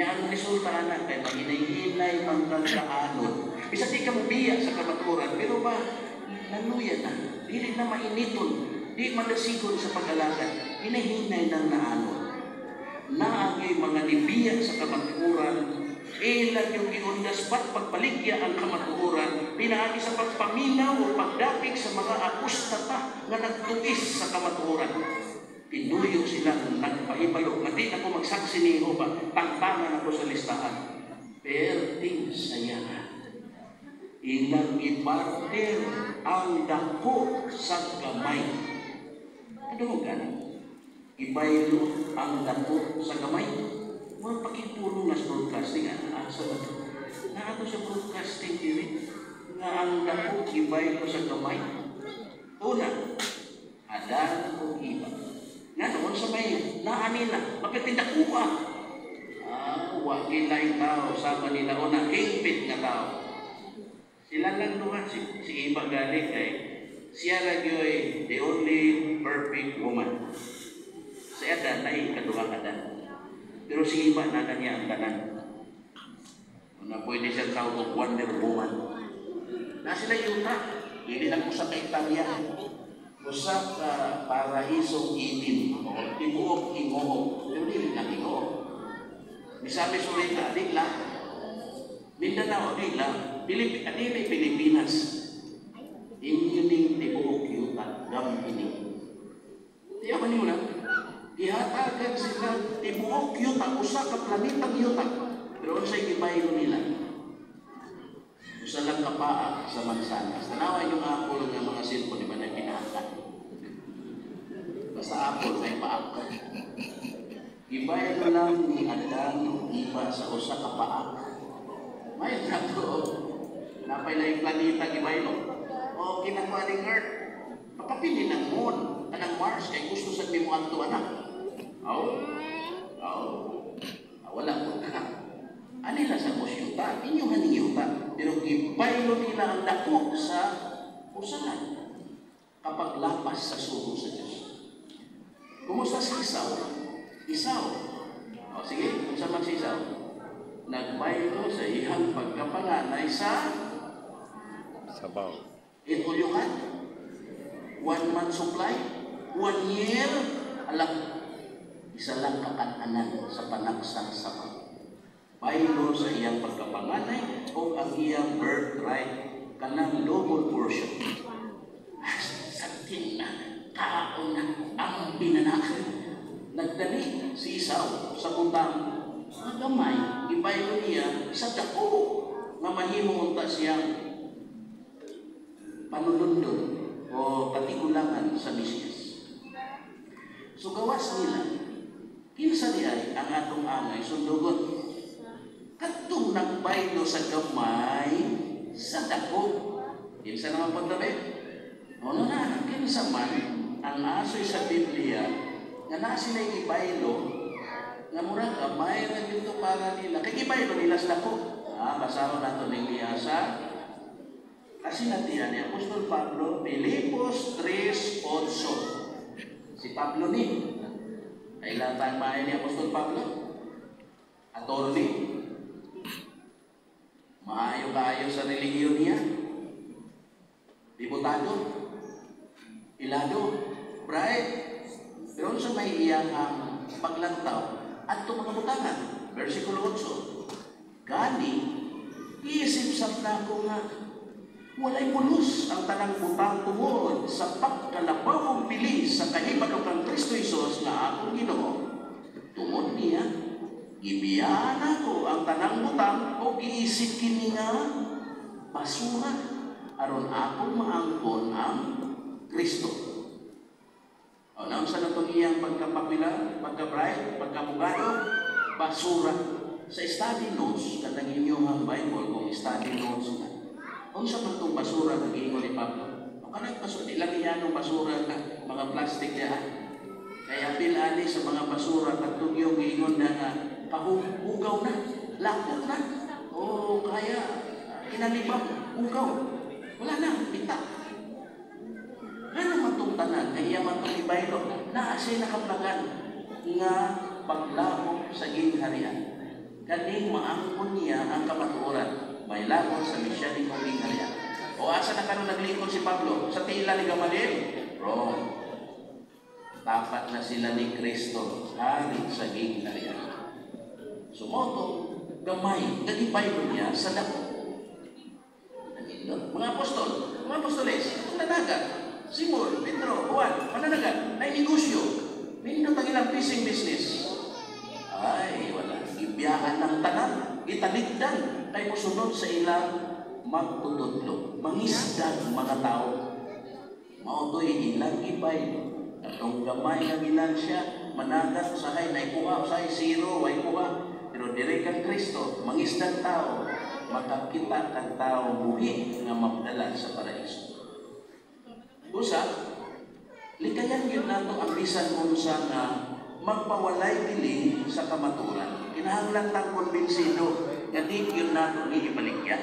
Nya ang resulta na kay mahinay-hinay pangkagaanon. Bisa di ka mabiya sa kamaturan, pero ba nanuya na, dili na mainiton, di madasigon sa pag-alagad, hinahinay ng naanon. Naagay mga nibiya sa kamaturan, ilan yung giundas ba't pagpaligya ang kamaturan, pinaagi sa pagpaminaw o pagdapig sa mga apostata nga nagtuis sa kamaturan. Pinuyo silang nagpahibalo, mati na ko magsaksi ni Jehova, tangtangan ako sa listahan. Perting saya. Ilang iparter ang dako sa gamay. Ano mo gano'n? Ibaylo ang dako sa gamay. Mga pakipulong na sa broadcasting. Asa ba ito? Na ako sa broadcasting diri. Nga ang dako ibaylo sa gamay. Una, adan o iba. Nga noon sa may naanila. Magkatindak uwa. Wagin laing tao. Sama nila o na hingpit na tao. Sila lang doon, si Iba galing kay siya lagi the only perfect woman. Sa Adan ay kadugang Adan. Pero si Iba na niya ang tanan. Na pwede siya tawag Wonder Woman. Na sila yuta, hindi lang ko sa kaitanya. Usap ka paraisong itin, o tibuok ingohok. Pero hindi lang ingohok. Misabi sulit na, di lang. Mindanao, di lang. Adili Pilipinas, inyuning tibuok yuta, gam ini. Tiyaman niyo lang, ihatagan sila tibuok yuta, usa ka planetang yuta, pero sa'y ibaylo nila. Usa lang kapaa sa mansanas. Tanawa yung apple ng mga silpo, di ba na pinahatan? Basta apple, may paak. Ibaylo lang ni Adan o iba sa usa ka paak. May trato. Napay lang yung planeta, ibaylo. O, kinakuha ng Earth. Papapili ng Moon, anang Mars, kay gusto sa mo ang anak. Wala po na. Anila sa kusyuta, inyong haniyuta. Pero ibaylo nila ang dako sa usahan. Kapag lapas sa sugo sa Diyos. Kumusta si Isaw? Sige, kung sa man si Isaw? Nagbaylo sa ihang pagkapanganay sa sabaw. Inulyuhan. 1 month supply. 1 year. Alam, isa lang kakatanan sa panagsang sabaw. Baylo sa iyang pagkapanganay o ang iyang birthright kanang double portion. Sakin na, tao na ang pinanakan. Nagdali si Isaw sa butang gamay, ibaylo niya sa dako nga mahimo unta siyang panulundon o katigulangan sa Mesiyas. So gawas nila, kinsa diay ang atong angay sundugon. Katong nagbaylo sa gamay sa dako. Kinsa naman pagdabi? Ano na, kinsa man ang asoy sa Biblia nga na sila ibaylo nga murag gamay na dito para nila. Kaya ibaylo nila sa dako. Basaho nato ng Liyasa. Kasi natiyan ni Apostol Pablo, Filipos 3:8. Si Pablo ni, ay latang maay ni Apostol Pablo. Attorney. Maayo-kaayo sa religiyon niya. Diputado. Ilado. Bright. Pero sa may iyang paglantaw at ito mga butangan. Versikulo 8. Gani, iisip sa ko nga walay pulos ang tanang butang tungod sa pagkalabawang bilis sa kahibalo kang Kristo Isos na akong Ginoo. Tungod niya, ibiyan ako ang tanang butang o iisip kini nga basura aron akong maangkon ang Kristo. O naon sa natong iyang pagkapakila, pagka-bright, pagkamugado, basura. Sa study notes, katang inyong Bible, kung study notes na, kung sa itong basura nag-iingon ni Pablo, o kanang basura, ilang iyan ng basura na mga plastic niya. Kaya pilani sa mga basura, katong yung iingon na pahugaw na, lakot na, o kaya inalibang, hugaw. Wala na, bitak. Ano man itong tanan, kaya man itong ibaylo, na asay nakaplagan nga paglahok sa gingharian. kaning maangkon niya ang kamatuoran. May labot sa misya ni Gingharian. O asa na karon naglingkod si Pablo? Sa tila ni Gamaliel? Wrong. Tapat na sila ni Kristo, hari sa Gingharian. Sumoto, gamay, nagipay niya sa dako. Mga apostoles, itong nanagat, Simon, Pedro, Juan, mananagat, na negosyo, nindot ang ilang fishing business. Ay, wala, ibiyaan ng tanan, italigdan, kay musunod sa ilang magtutudlo, mangisdag mga tao. Mautoy ilang ipay, atong gamay na ginansya, managat usahay, naikuha, usahay, zero, waikuha, pero dire kang Kristo, mangisdag tao, makakita kang tao buhi nga mapdala sa paraiso. Usa, likayan yun nato ang bisan unsa nga magpawalay dili sa kamaturan. Kinahanglan tang konbinsido nga di yun nato ni ibaligya.